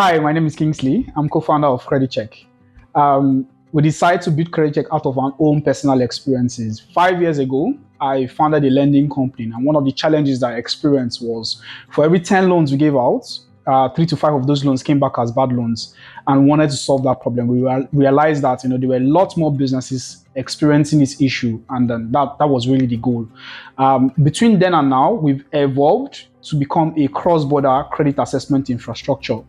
Hi, my name is Kingsley. I'm co-founder of CreditChek. We decided to build CreditChek out of our own personal experiences. 5 years ago, I founded a lending company, and one of the challenges that I experienced was for every 10 loans we gave out, 3 to 5 of those loans came back as bad loans, and we wanted to solve that problem. We realized that there were a lot more businesses experiencing this issue, and then that was really the goal. Between then and now, we've evolved to become a cross-border credit assessment infrastructure.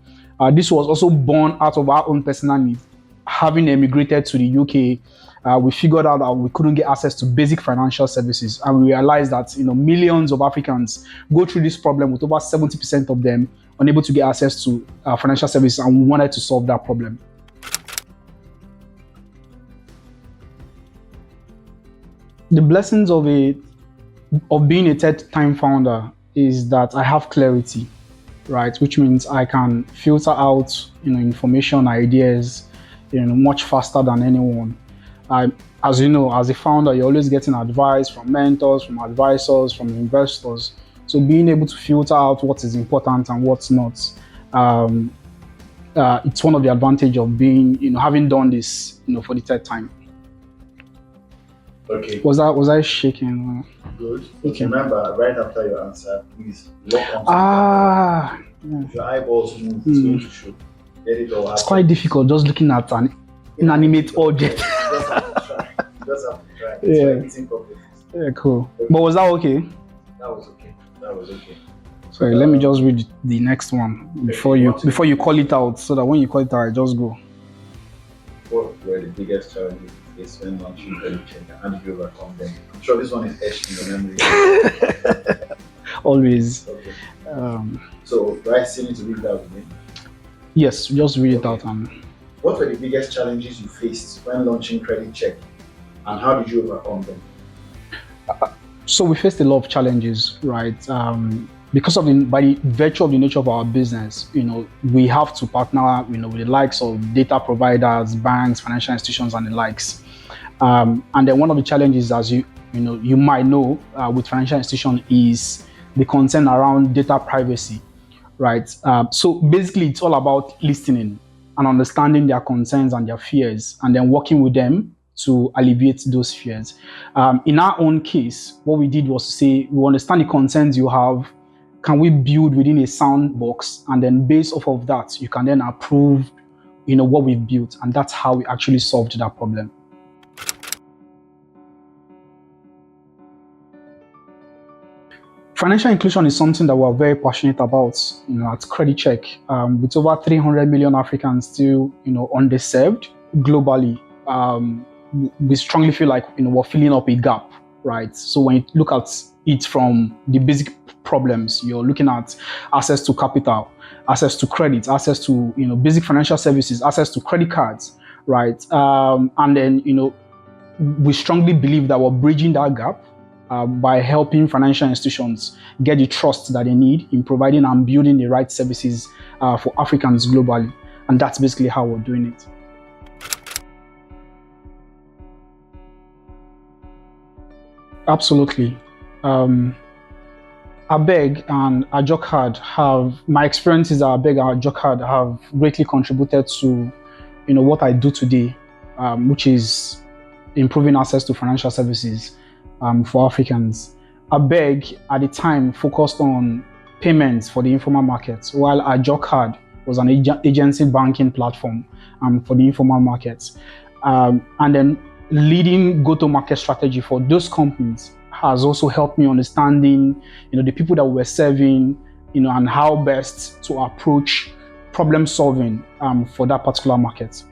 This was also born out of our own personal needs. Having emigrated to the UK, we figured out that we couldn't get access to basic financial services, and we realized that millions of Africans go through this problem, with over 70% of them unable to get access to financial services, and we wanted to solve that problem. The blessings of being a third-time founder is that I have clarity, right? Which means I can filter out information, ideas, much faster than anyone. As you know, as a founder, you're always getting advice from mentors, from advisors, from investors. So being able to filter out what is important and what's not, it's one of the advantages of being, having done this, for the third time. Okay. Was I shaking? Good. Okay. Remember, right after your answer, please lock on. Yeah. If your eyeballs move, it's going to show. Get it all. It's quite difficult just looking at an inanimate object. You just have to try. Yeah. Yeah, cool. Okay. But was that okay? That was okay. Sorry, let me just read the next one before you call it out, so that when you call it out, I just go. What were the biggest challenges you faced when launching CreditChek, and how did you overcome them? I'm sure this one is etched in your memory. Always. Okay. So, do I still need to read it out again? Yes, just read it out. What were the biggest challenges you faced when launching CreditChek, and how did you overcome them? So we faced a lot of challenges, right? Because by the virtue of the nature of our business, we have to partner, with the likes of data providers, banks, financial institutions, and the likes. And then one of the challenges, as you might know, with financial institutions, is the concern around data privacy, right? So basically, it's all about listening and understanding their concerns and their fears, and then working with them to alleviate those fears. In our own case, what we did was to say, we understand the concerns you have. Can we build within a sandbox? And then based off of that, you can then approve, what we've built. And that's how we actually solved that problem. Financial inclusion is something that we're very passionate about, at CreditChek. With over 300 million Africans still, underserved globally. We strongly feel like we're filling up a gap, right? So when you look at it from the basic problems, you're looking at access to capital, access to credit, access to basic financial services, access to credit cards, right? And then we strongly believe that we're bridging that gap by helping financial institutions get the trust that they need in providing and building the right services for Africans globally, and that's basically how we're doing it. Absolutely. Abeg and Ajokad my experiences at Abeg and Ajokad have greatly contributed to, what I do today, which is improving access to financial services for Africans. Abeg at the time focused on payments for the informal market, while Ajokad was an agency banking platform for the informal markets. And then leading go-to-market strategy for those companies has also helped me understanding, the people that we're serving, and how best to approach problem solving for that particular market.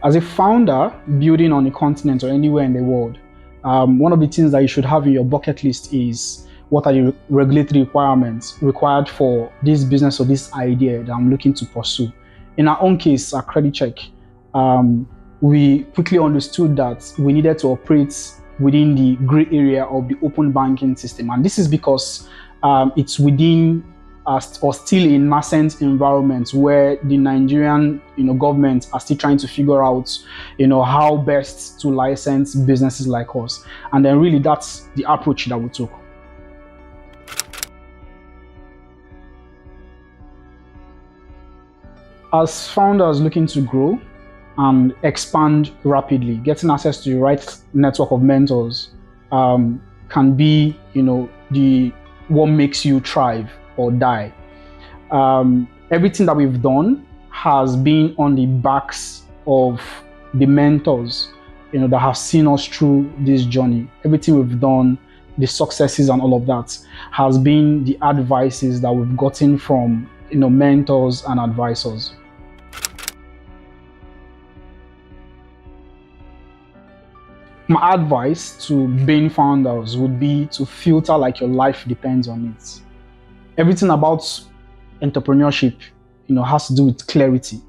As a founder building on a continent or anywhere in the world, one of the things that you should have in your bucket list is, what are the regulatory requirements required for this business or this idea that I'm looking to pursue? In our own case, at CreditChek, we quickly understood that we needed to operate within the gray area of the open banking system. And this is because it's within or still in nascent environments where the Nigerian government are still trying to figure out how best to license businesses like us. And then really that's the approach that we took. As founders looking to grow and expand rapidly, getting access to the right network of mentors can be, the what makes you thrive or die. Everything that we've done has been on the backs of the mentors, that have seen us through this journey. Everything we've done, the successes and all of that, has been the advices that we've gotten from, mentors and advisors. My advice to being founders would be to filter like your life depends on it. Everything about entrepreneurship, has to do with clarity.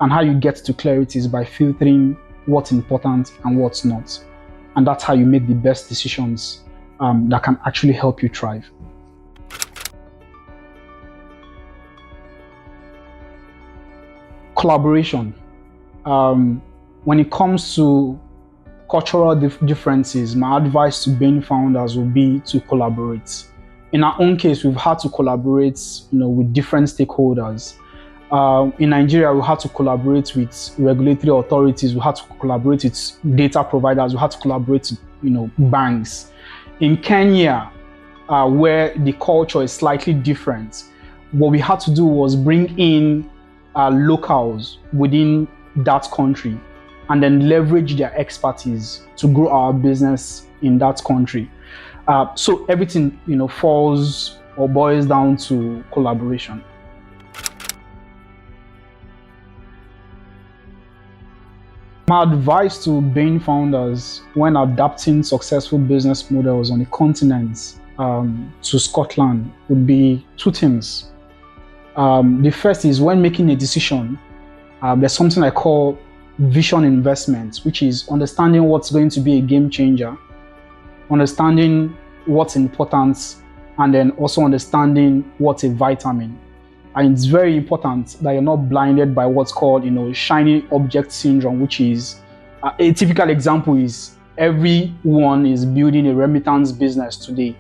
And how you get to clarity is by filtering what's important and what's not. And that's how you make the best decisions that can actually help you thrive. Collaboration. When it comes to cultural differences, my advice to being founders will be to collaborate. In our own case, we've had to collaborate, with different stakeholders. In Nigeria, we had to collaborate with regulatory authorities. We had to collaborate with data providers. We had to collaborate with, banks. In Kenya, where the culture is slightly different, what we had to do was bring in locals within that country and then leverage their expertise to grow our business in that country. So everything, falls or boils down to collaboration. My advice to being founders when adapting successful business models on the continent to Scotland would be two things. The first is when making a decision, there's something I call vision investment, which is understanding what's going to be a game changer, understanding what's important, and then also understanding what's a vitamin. And it's very important that you're not blinded by what's called, shiny object syndrome, which is a typical example is everyone is building a remittance business today.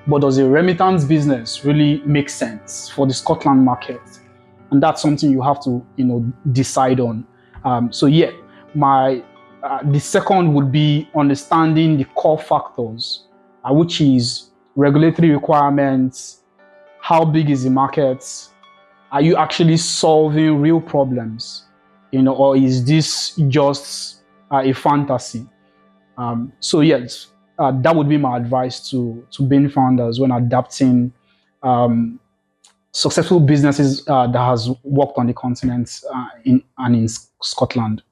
But does a remittance business really make sense for the Scotland market? And that's something you have to, decide on. The second would be understanding the core factors, which is regulatory requirements, how big is the market, are you actually solving real problems, or is this just a fantasy? That would be my advice to being founders when adapting successful businesses that has worked on the continent in Scotland.